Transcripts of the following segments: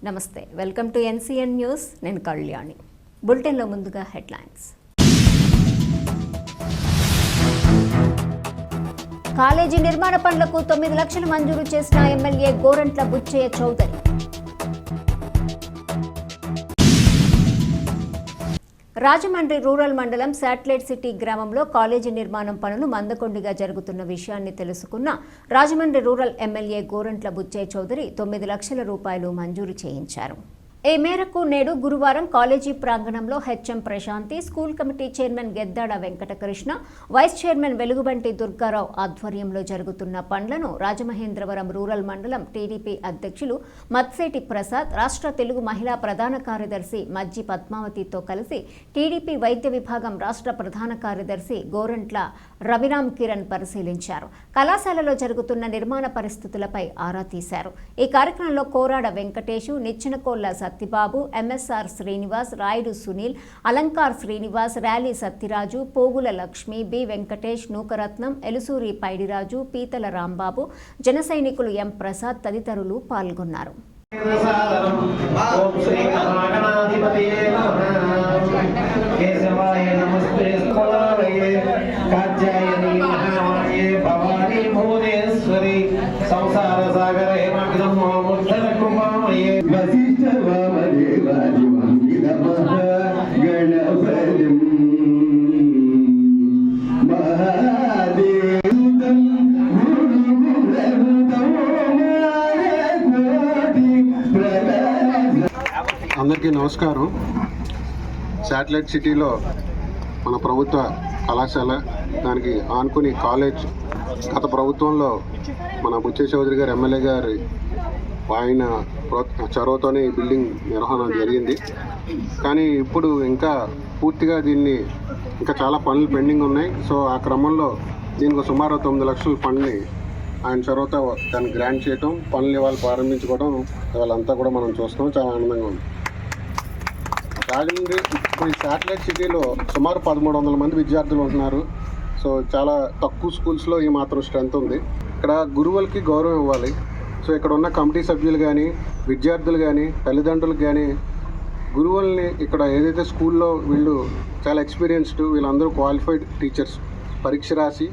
నమస్తే, welcome to NCN news. నేను కళ్యాణి. బులెటిన్లో ముందుగా హెడ్లైన్స్. కాలేజీ నిర్మాణ పనులకు 9 లక్షలు మంజూరు చేసిన ఎమ్మెల్యే గోరంట్ల బుచ్చయ్య చౌదరి. రాజమండ్రి రూరల్ మండలం శాటిలైట్ సిటీ గ్రామంలో కాలేజీ నిర్మాణం పనులు మందకొండిగా జరుగుతున్న విషయాన్ని తెలుసుకున్న రాజమండ్రి రూరల్ ఎమ్మెల్యే గోరంట్ల బుచ్చయ్య చౌదరి 9 లక్షల రూపాయలు మంజూరు చేయించారు. ఈ మేరకు నేడు గురువారం కాలేజీ ప్రాంగణంలో HM Prashanti, school committee chairman Geddada Venkatakrishna, vice chairman Velugubanti Durgarao ఆధ్వర్యంలో జరుగుతున్న పనులను రాజమహేంద్రవరం రూరల్ మండలం టీడీపీ అధ్యక్షులు మత్సేటి ప్రసాద్, రాష్ట్ర తెలుగు మహిళా ప్రధాన కార్యదర్శి మజ్జి పద్మావతితో కలిసి టీడీపీ వైద్య విభాగం రాష్ట్ర ప్రధాన కార్యదర్శి గోరంట్ల రవిరామ్ కిరణ్ పరిశీలించారు. కళాశాలలో జరుగుతున్న నిర్మాణ పరిస్థితులపై ఆరా తీశారు. ఈ కార్యక్రమంలో కోరాడ వెంకటేశు, నిచ్చెనకోళ్ల సత్తిబాబు, ఎంఎస్ఆర్ శ్రీనివాస్, రాయుడు సునీల్, అలంకార్ శ్రీనివాస్, ర్యాలీ సత్తిరాజు, పోగుల లక్ష్మి, బి వెంకటేష్, నూకరత్నం, ఎలుసూరి పైడిరాజు, పీతల రాంబాబు, జన సైనికులు ఎం ప్రసాద్ తదితరులు పాల్గొన్నారు. అందరికీ నమస్కారం. శాటిలైట్ సిటీలో మన ప్రభుత్వ కళాశాల, దానికి ఆనుకుని కాలేజ్ గత ప్రభుత్వంలో మన బుచ్చయ్య చౌదరి గారు ఎమ్మెల్యే గారి ఆయన చొరవతోనే ఈ బిల్డింగ్ నిర్వహణ జరిగింది. కానీ ఇప్పుడు ఇంకా పూర్తిగా దీన్ని ఇంకా చాలా పనులు పెండింగ్ ఉన్నాయి. సో ఆ క్రమంలో దీనికి సుమారు 9 లక్షల ఫండ్ని ఆయన చొరవతో దాన్ని గ్రాంట్ చేయటం, పనులు ఇవాళ ప్రారంభించుకోవడం ఇవాళంతా కూడా మనం చూస్తాం. చాలా ఆనందంగా ఉంది. రాజమండ్రి ఇప్పుడు ఈ శాటిలైట్ సిటీలో సుమారు 1300 మంది విద్యార్థులు ఉంటున్నారు. సో చాలా తక్కువ స్కూల్స్లో ఈ మాత్రం స్ట్రెంత్ ఉంది. ఇక్కడ గురువులకి గౌరవం ఇవ్వాలి. సో ఇక్కడ ఉన్న కమిటీ సభ్యులు కానీ, విద్యార్థులు కానీ, తల్లిదండ్రులకు కానీ గురువుల్ని ఇక్కడ ఏదైతే స్కూల్లో వీళ్ళు చాలా ఎక్స్పీరియన్స్డ్, వీళ్ళందరూ క్వాలిఫైడ్ టీచర్స్, పరీక్ష రాసి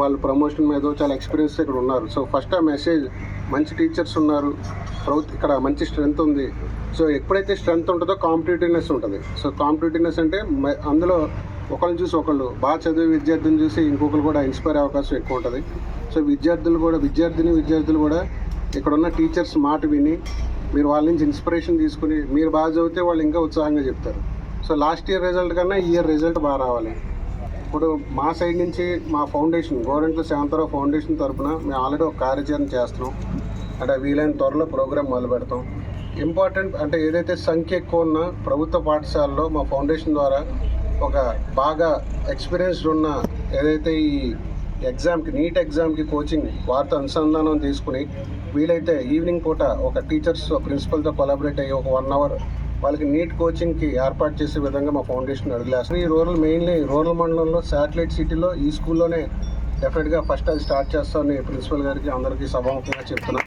వాళ్ళు ప్రమోషన్ మీద చాలా ఎక్స్పీరియన్స్ ఇక్కడ ఉన్నారు. సో ఫస్ట్ ఆ మెసేజ్, మంచి టీచర్స్ ఉన్నారు, ఇక్కడ మంచి స్ట్రెంత్ ఉంది. సో ఎప్పుడైతే స్ట్రెంత్ ఉంటుందో కాంపిటేటివ్నెస్ ఉంటుంది. సో కాంపిటేటివ్నెస్ అంటే అందులో ఒకరిని చూసి ఒకళ్ళు బాగా చదివే విద్యార్థిని చూసి ఇంకొకరు కూడా ఇన్స్పైర్ అయ్యే అవకాశం ఎక్కువ ఉంటుంది. సో విద్యార్థులు కూడా ఇక్కడ ఉన్న టీచర్స్ మాట విని మీరు వాళ్ళ నుంచి ఇన్స్పిరేషన్ తీసుకుని మీరు బాగా చదివితే వాళ్ళు ఇంకా ఉత్సాహంగా చెప్తారు. సో లాస్ట్ ఇయర్ రిజల్ట్ కన్నా ఈ ఇయర్ రిజల్ట్ బాగా రావాలి. ఇప్పుడు మా సైడ్ నుంచి మా ఫౌండేషన్ గోరంట్ల శాంతారావు ఫౌండేషన్ తరఫున మేము ఆల్రెడీ ఒక కార్యాచరణ చేస్తున్నాం. అంటే వీలైన త్వరలో ప్రోగ్రామ్ మొదలు పెడతాం. ఇంపార్టెంట్ అంటే ఏదైతే సంఖ్య ఎక్కువ ఉన్న ప్రభుత్వ పాఠశాలలో మా ఫౌండేషన్ ద్వారా ఒక బాగా ఎక్స్పీరియన్స్డ్ ఉన్న ఏదైతే ఈ నీట్ ఎగ్జామ్కి కోచింగ్ వారితో అనుసంధానం తీసుకుని వీలైతే ఈవినింగ్ పూట ఒక టీచర్స్ ప్రిన్సిపల్తో కొలాబరేట్ అయ్యి ఒక 1 అవర్ వాళ్ళకి నీట్ కోచింగ్కి ఏర్పాటు చేసే విధంగా మా ఫౌండేషన్ అడుగులేస్తుంది. ఈ మెయిన్లీ రూరల్ మండలంలో శాటిలైట్ సిటీలో ఈ స్కూల్లోనే డెఫినెట్గా ఫస్ట్ అది స్టార్ట్ చేస్తామని ప్రిన్సిపల్ గారికి అందరికీ సభాముఖంగా చెప్తున్నాను.